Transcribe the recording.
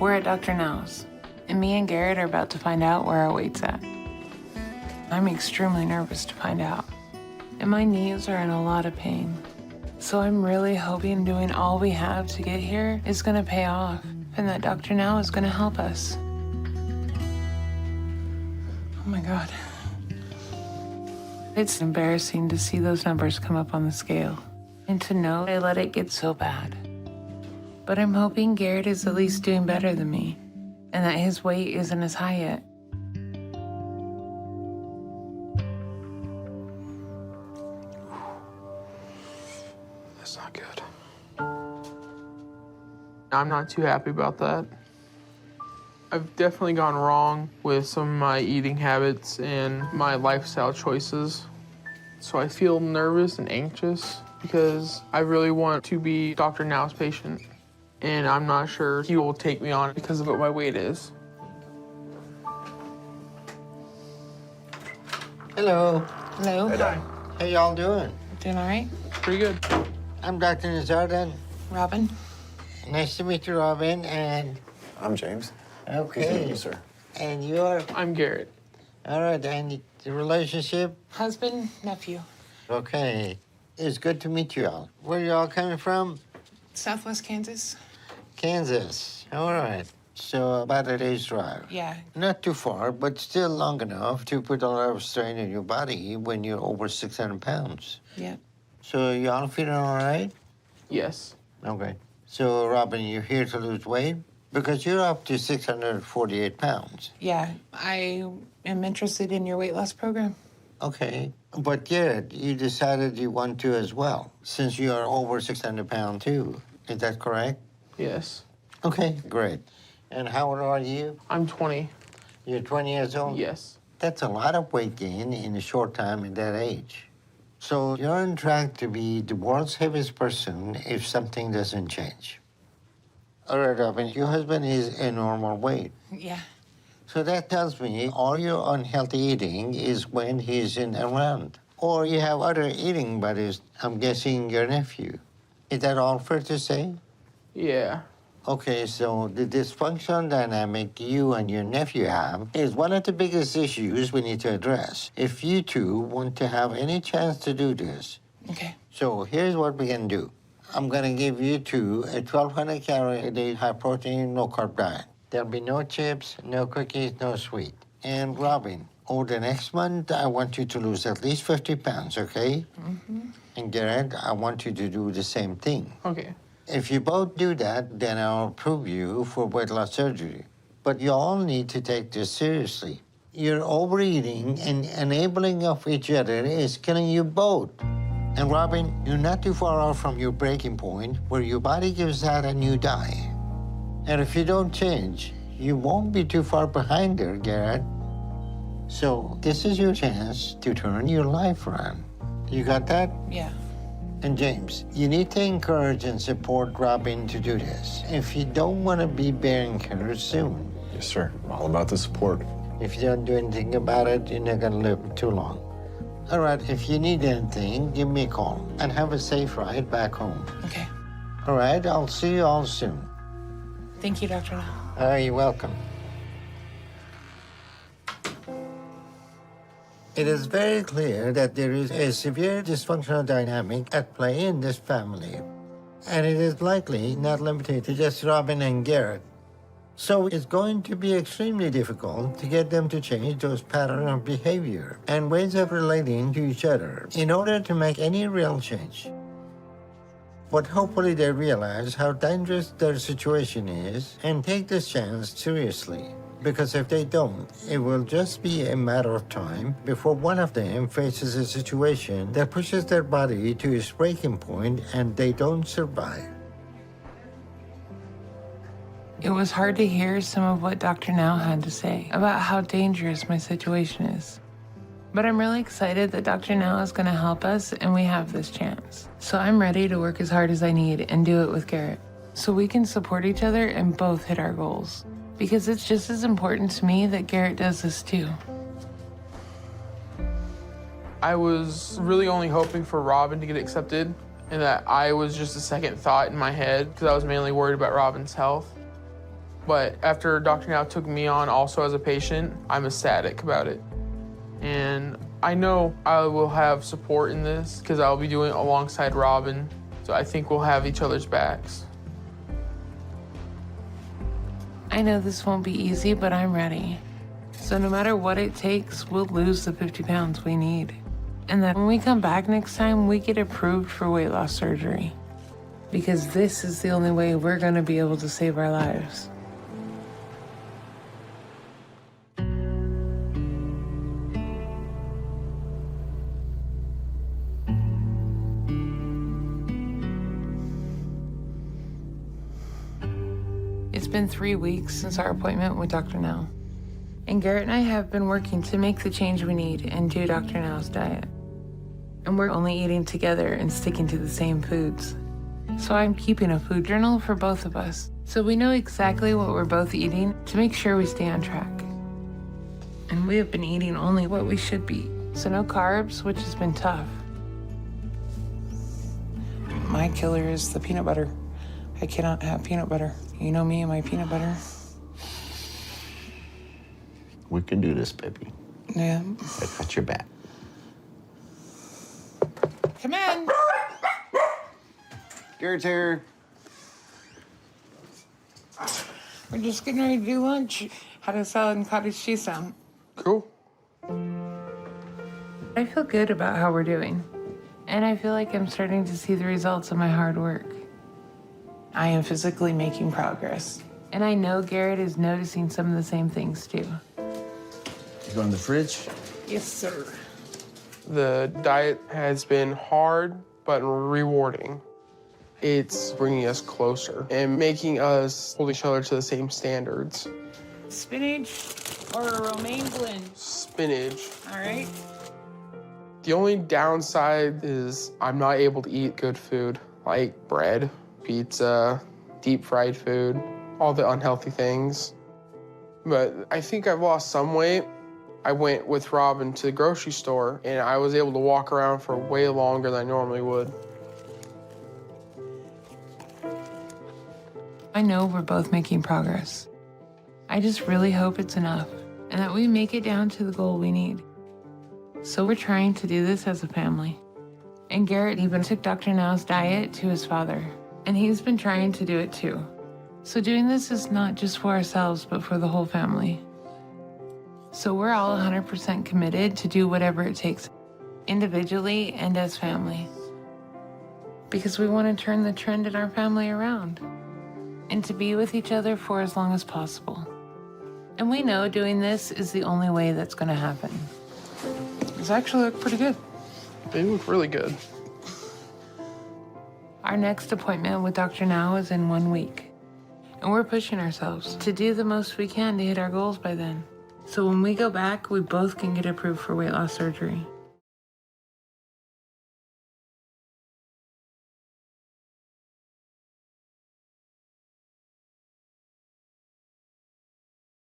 We're at Dr. Now's, and me and Garrett are about to find out where our weight's at. I'm extremely nervous to find out, and my knees are in a lot of pain. So I'm really hoping doing all we have to get here is gonna pay off, and that Dr. Now is gonna help us. Oh my God. It's embarrassing to see those numbers come up on the scale, and to know I let it get so bad. But I'm hoping Garrett is at least doing better than me, and that his weight isn't as high yet. That's not good. I'm not too happy about that. I've definitely gone wrong with some of my eating habits and my lifestyle choices. So I feel nervous and anxious because I really want to be Dr. Now's patient. And I'm not sure he will take me on because of what my weight is. Hello. Hello? Hi. How y'all doing? Doing all right? Pretty good. I'm Dr. Nazardan. Robin? Nice to meet you, Robin, and... I'm James. Okay. Nice to meet you, sir. And you're... I'm Garrett. All right, and the relationship? Husband, nephew. Okay. It's good to meet you all. Where you all coming from? Southwest Kansas? Kansas. All right. So about a day's drive. Yeah. Not too far, but still long enough to put a lot of strain on your body when you're over 600 pounds. Yep. So y'all feeling all right? Yes. Okay. So, Robin, you're here to lose weight? Because you're up to 648 pounds. Yeah, I am interested in your weight loss program. Okay. But Garrett, you decided you want to as well, since you are over 600 pounds too. Is that correct? Yes. Okay, great. And how old are you? I'm 20. You're 20 years old? Yes. That's a lot of weight gain in a short time at that age. So you're on track to be the world's heaviest person if something doesn't change. All right, Robin, your husband is a normal weight. Yeah. So that tells me all your unhealthy eating is when he's in around. Or you have other eating buddies, I'm guessing your nephew. Is that all fair to say? Yeah. Okay, so the dysfunctional dynamic you and your nephew have is one of the biggest issues we need to address if you two want to have any chance to do this. Okay. So here's what we can do. I'm gonna give you two a 1,200 calorie a day high protein, no carb diet. There'll be no chips, no cookies, no sweet. And Robin, over the next month, I want you to lose at least 50 pounds, okay? Mm-hmm. And Garrett, I want you to do the same thing. Okay. If you both do that, then I'll approve you for weight loss surgery. But you all need to take this seriously. Your overeating and enabling of each other is killing you both. And Robin, you're not too far off from your breaking point where your body gives out and you die. And if you don't change, you won't be too far behind there, Garrett. So this is your chance to turn your life around. You got that? Yeah. And James, you need to encourage and support Robin to do this if you don't want to be bearing her soon. Yes, sir. All about the support. If you don't do anything about it, you're not going to live too long. All right, if you need anything, give me a call and have a safe ride back home. Okay. All right, I'll see you all soon. Thank you, Dr. Now. You're welcome. It is very clear that there is a severe dysfunctional dynamic at play in this family. And it is likely not limited to just Robin and Garrett. So it's going to be extremely difficult to get them to change those patterns of behavior and ways of relating to each other in order to make any real change. But hopefully they realize how dangerous their situation is and take this chance seriously. Because if they don't, it will just be a matter of time before one of them faces a situation that pushes their body to its breaking point and they don't survive. It was hard to hear some of what Dr. Now had to say about how dangerous my situation is. But I'm really excited that Dr. Now is going to help us and we have this chance. So I'm ready to work as hard as I need and do it with Garrett so we can support each other and both hit our goals. Because it's just as important to me that Garrett does this too. I was really only hoping for Robin to get accepted and that I was just a second thought in my head because I was mainly worried about Robin's health. But after Dr. Now took me on also as a patient, I'm ecstatic about it. And I know I will have support in this because I'll be doing it alongside Robin. So I think we'll have each other's backs. I know this won't be easy, but I'm ready. So no matter what it takes, we'll lose the 50 pounds we need. And that when we come back next time, we get approved for weight loss surgery. Because this is the only way we're gonna be able to save our lives. It's been 3 weeks since our appointment with Dr. Now. And Garrett and I have been working to make the change we need and do Dr. Now's diet. And we're only eating together and sticking to the same foods. So I'm keeping a food journal for both of us, so we know exactly what we're both eating to make sure we stay on track. And we have been eating only what we should be, so no carbs, which has been tough. My killer is the peanut butter. I cannot have peanut butter. You know me and my peanut butter. We can do this, baby. Yeah. I got your back. Come in. Garrett's here. We're just getting ready to do lunch. How does salad and cottage cheese sound? Cool. I feel good about how we're doing. And I feel like I'm starting to see the results of my hard work. I am physically making progress. And I know Garrett is noticing some of the same things too. You go in the fridge? Yes, sir. The diet has been hard, but rewarding. It's bringing us closer and making us hold each other to the same standards. Spinach or a romaine blend? Spinach. All right. The only downside is I'm not able to eat good food, like bread, pizza, deep fried food, all the unhealthy things. But I think I've lost some weight. I went with Robin to the grocery store and I was able to walk around for way longer than I normally would. I know we're both making progress. I just really hope it's enough and that we make it down to the goal we need. So we're trying to do this as a family. And Garrett even took Dr. Now's diet to his father, and he's been trying to do it too. So doing this is not just for ourselves, but for the whole family. So we're all 100% committed to do whatever it takes, individually and as family. Because we want to turn the trend in our family around and to be with each other for as long as possible. And we know doing this is the only way that's going to happen. These actually look pretty good. They look really good. Our next appointment with Dr. Now is in 1 week. And we're pushing ourselves to do the most we can to hit our goals by then. So when we go back, we both can get approved for weight loss surgery.